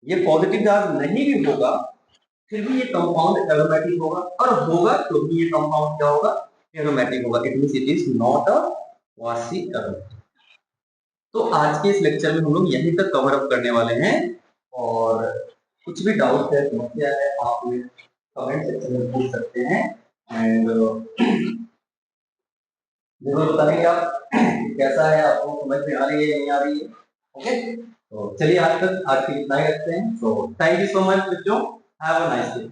Speaker 1: ये पॉजिटिव चार्ज नहीं भी होगा फिर भी ये कंपाउंड एरोमेटिक होगा, और होगा तो भी ये कंपाउंड क्या होगा, एरोमेटिक होगा। It means it is not a quasi aromatic. तो आज के इस लेक्चर में हम लोग यहीं तक कवर अप करने वाले हैं, और कुछ भी डाउट है, समस्या है, आप कमेंट सेक्शन में पूछ सकते हैं एंड जरूर बताएंगे आप कैसा है, आपको समझ में आ रही है नहीं आ रही है। ओके, तो चलिए आज तक आज के इतना ही रखते हैं। तो थैंक यू सो मच बच्चों, हैव अ नाइस डे।